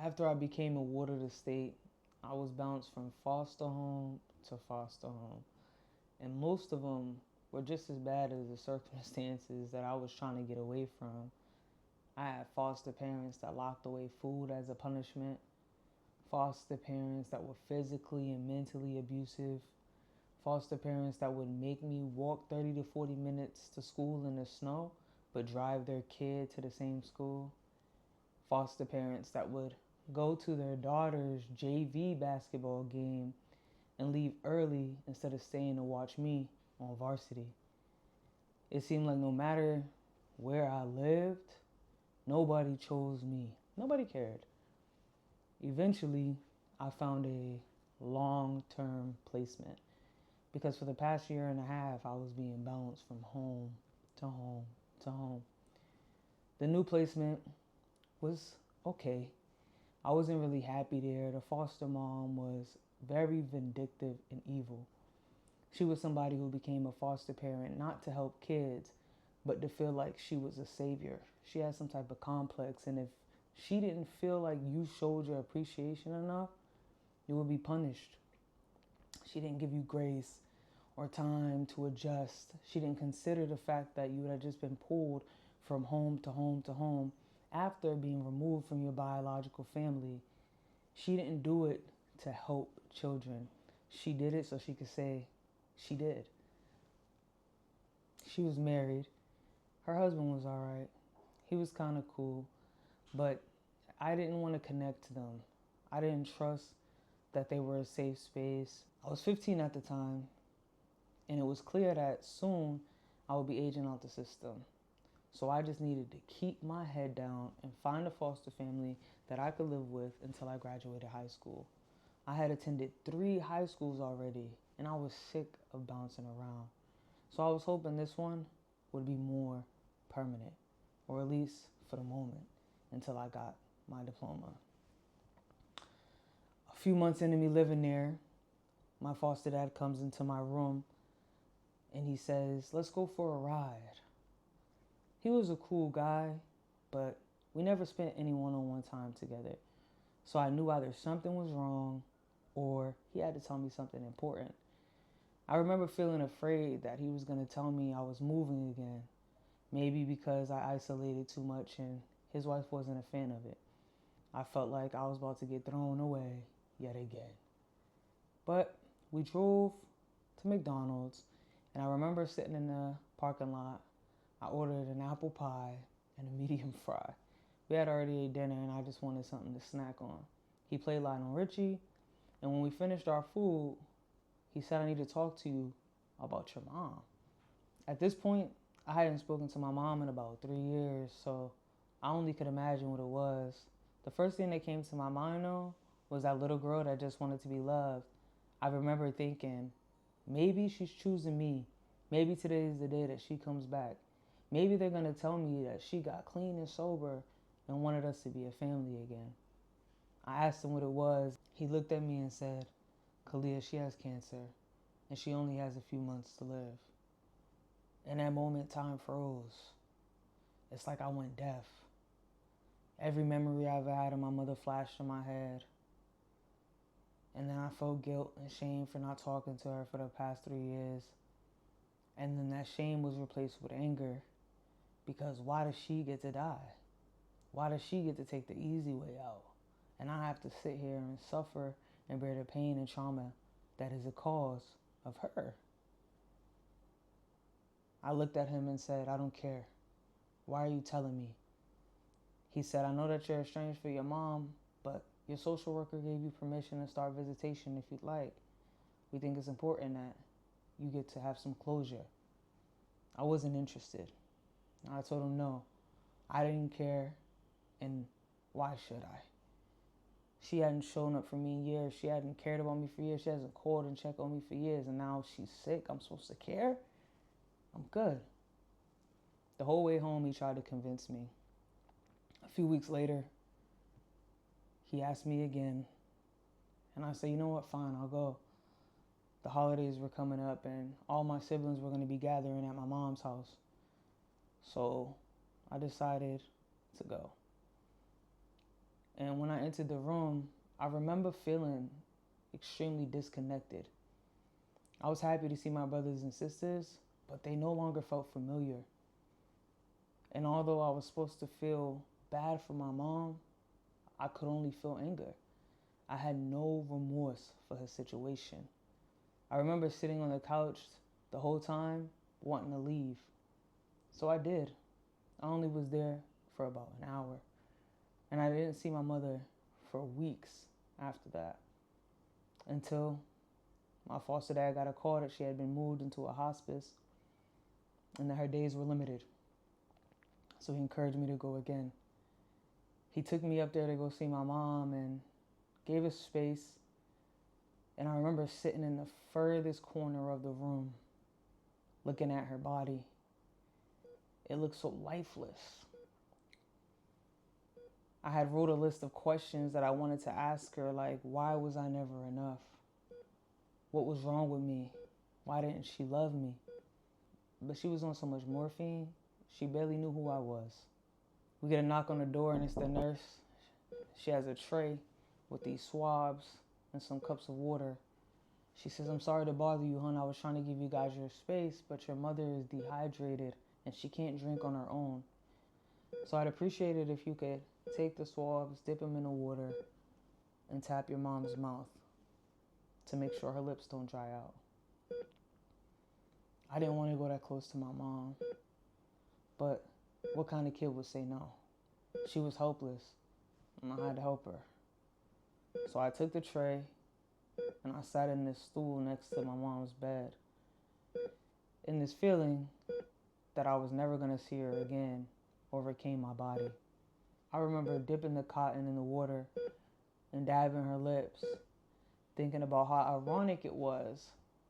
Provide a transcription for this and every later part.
After I became a ward of the state, I was bounced from foster home to foster home. And most of them were just as bad as the circumstances that I was trying to get away from. I had foster parents that locked away food as a punishment, foster parents that were physically and mentally abusive, foster parents that would make me walk 30 to 40 minutes to school in the snow but drive their kid to the same school, foster parents that would go to their daughter's JV basketball game and leave early instead of staying to watch me on varsity. It seemed like no matter where I lived, nobody chose me. Nobody cared. Eventually, I found a long-term placement because for the past year and a half, I was being bounced from home to home to home. The new placement was okay. I wasn't really happy there. The foster mom was very vindictive and evil. She was somebody who became a foster parent not to help kids, but to feel like she was a savior. She had some type of complex, and if she didn't feel like you showed your appreciation enough, you would be punished. She didn't give you grace or time to adjust. She didn't consider the fact that you had just been pulled from home to home to home after being removed from your biological family. She didn't do it to help children. She did it so she could say she did. She was married. Her husband was all right. He was kind of cool, but I didn't want to connect to them. I didn't trust that they were a safe space. I was 15 at the time, and it was clear that soon I would be aging out the system. So I just needed to keep my head down and find a foster family that I could live with until I graduated high school. I had attended 3 high schools already, and I was sick of bouncing around. So I was hoping this one would be more permanent, or at least for the moment, until I got my diploma. A few months into me living there, my foster dad comes into my room and he says, "Let's go for a ride." He was a cool guy, but we never spent any one-on-one time together. So I knew either something was wrong or he had to tell me something important. I remember feeling afraid that he was going to tell me I was moving again. Maybe because I isolated too much and his wife wasn't a fan of it. I felt like I was about to get thrown away yet again. But we drove to McDonald's, and I remember sitting in the parking lot. I ordered an apple pie and a medium fry. We had already ate dinner, and I just wanted something to snack on. He played Lionel Richie, and when we finished our food, he said, "I need to talk to you about your mom." At this point, I hadn't spoken to my mom in about 3 years, so I only could imagine what it was. The first thing that came to my mind, though, was that little girl that just wanted to be loved. I remember thinking, maybe she's choosing me. Maybe today is the day that she comes back. Maybe they're going to tell me that she got clean and sober and wanted us to be a family again. I asked him what it was. He looked at me and said, "Kalia, she has cancer, and she only has a few months to live." In that moment, time froze. It's like I went deaf. Every memory I've had of my mother flashed in my head. And then I felt guilt and shame for not talking to her for the past 3 years. And then that shame was replaced with anger. Because why does she get to die? Why does she get to take the easy way out? And I have to sit here and suffer and bear the pain and trauma that is a cause of her. I looked at him and said, "I don't care. Why are you telling me?" He said, "I know that you're estranged for your mom, but your social worker gave you permission to start visitation if you'd like. We think it's important that you get to have some closure." I wasn't interested. I told him no. I didn't care, and why should I? She hadn't shown up for me in years. She hadn't cared about me for years. She hasn't called and checked on me for years, and now she's sick. I'm supposed to care? I'm good. The whole way home, he tried to convince me. A few weeks later, he asked me again, and I said, "You know what, fine, I'll go." The holidays were coming up, and all my siblings were going to be gathering at my mom's house. So I decided to go. And when I entered the room, I remember feeling extremely disconnected. I was happy to see my brothers and sisters, but they no longer felt familiar. And although I was supposed to feel bad for my mom, I could only feel anger. I had no remorse for her situation. I remember sitting on the couch the whole time, wanting to leave. So I did. I only was there for about an hour. And I didn't see my mother for weeks after that. Until my foster dad got a call that she had been moved into a hospice and that her days were limited. So he encouraged me to go again. He took me up there to go see my mom and gave us space. And I remember sitting in the furthest corner of the room, looking at her body. It looked so lifeless. I had wrote a list of questions that I wanted to ask her, like, why was I never enough? What was wrong with me? Why didn't she love me? But she was on so much morphine, she barely knew who I was. We get a knock on the door and it's the nurse. She has a tray with these swabs and some cups of water. She says, I'm sorry to bother you, hon. I was trying to give you guys your space, but your mother is dehydrated and she can't drink on her own. So I'd appreciate it if you could take the swabs, dip them in the water, and tap your mom's mouth to make sure her lips don't dry out. I didn't want to go that close to my mom, but what kind of kid would say no? She was helpless, and I had to help her. So I took the tray, and I sat in this stool next to my mom's bed. And this feeling that I was never going to see her again overcame my body. I remember dipping the cotton in the water and dabbing her lips, thinking about how ironic it was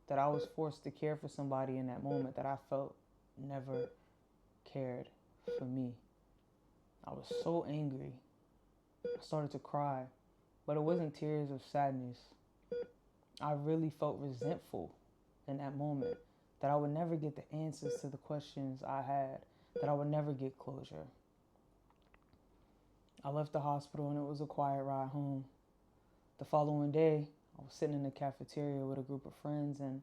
that I was forced to care for somebody in that moment that I felt never cared for me. I was so angry. I started to cry, but it wasn't tears of sadness. I really felt resentful in that moment that I would never get the answers to the questions I had, that I would never get closure. I left the hospital and it was a quiet ride home. The following day, I was sitting in the cafeteria with a group of friends and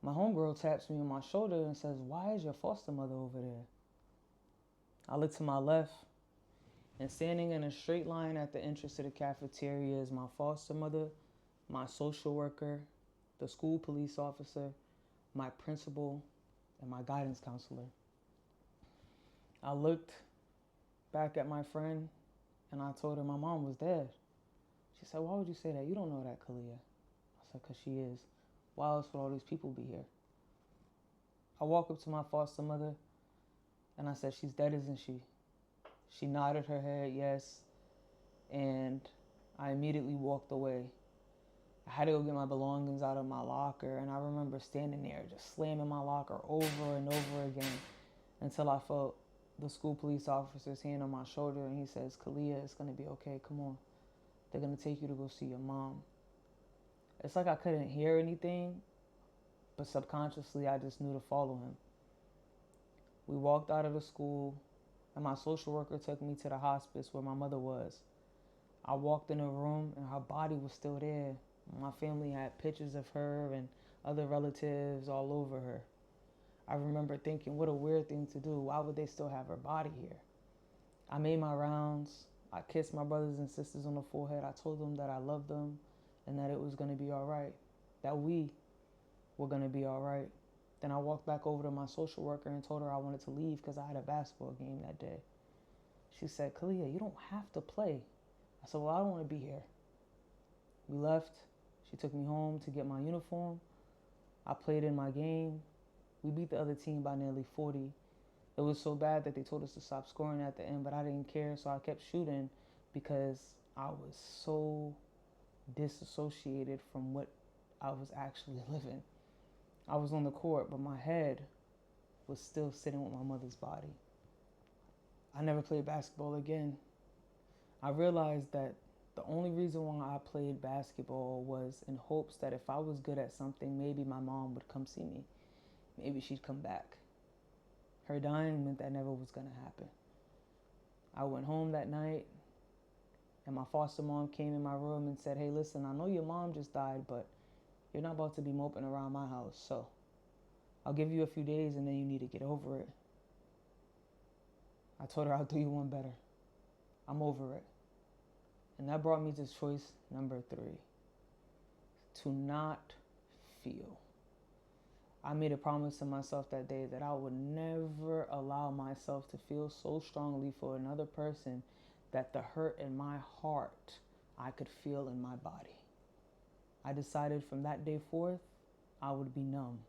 my homegirl taps me on my shoulder and says, why is your foster mother over there? I look to my left and standing in a straight line at the entrance to the cafeteria is my foster mother, my social worker, the school police officer, my principal, and my guidance counselor. I looked back at my friend and I told her my mom was dead. She said, why would you say that? You don't know that, Kalia. I said, because she is. Why else would all these people be here? I walked up to my foster mother and I said, she's dead, isn't she? She nodded her head, yes. And I immediately walked away. I had to go get my belongings out of my locker. And I remember standing there just slamming my locker over and over again until I felt the school police officer's hand on my shoulder. And he says, Kalia, it's going to be okay. Come on. They're going to take you to go see your mom. It's like I couldn't hear anything, but subconsciously I just knew to follow him. We walked out of the school, and my social worker took me to the hospice where my mother was. I walked in a room, and her body was still there. My family had pictures of her and other relatives all over her. I remember thinking, what a weird thing to do. Why would they still have her body here? I made my rounds. I kissed my brothers and sisters on the forehead. I told them that I loved them and that it was going to be all right, that we were going to be all right. Then I walked back over to my social worker and told her I wanted to leave because I had a basketball game that day. She said, Kalia, you don't have to play. I said, well, I don't want to be here. We left. She took me home to get my uniform. I played in my game. We beat the other team by nearly 40. It was so bad that they told us to stop scoring at the end, but I didn't care, so I kept shooting because I was so disassociated from what I was actually living. I was on the court, but my head was still sitting with my mother's body. I never played basketball again. I realized that the only reason why I played basketball was in hopes that if I was good at something, maybe my mom would come see me. Maybe she'd come back. Her dying meant that never was going to happen. I went home that night. And my foster mom came in my room and said, hey, listen, I know your mom just died, but you're not about to be moping around my house. So I'll give you a few days and then you need to get over it. I told her I'll do you one better. I'm over it. And that brought me to choice number 3. To not feel. I made a promise to myself that day that I would never allow myself to feel so strongly for another person that the hurt in my heart I could feel in my body. I decided from that day forth, I would be numb.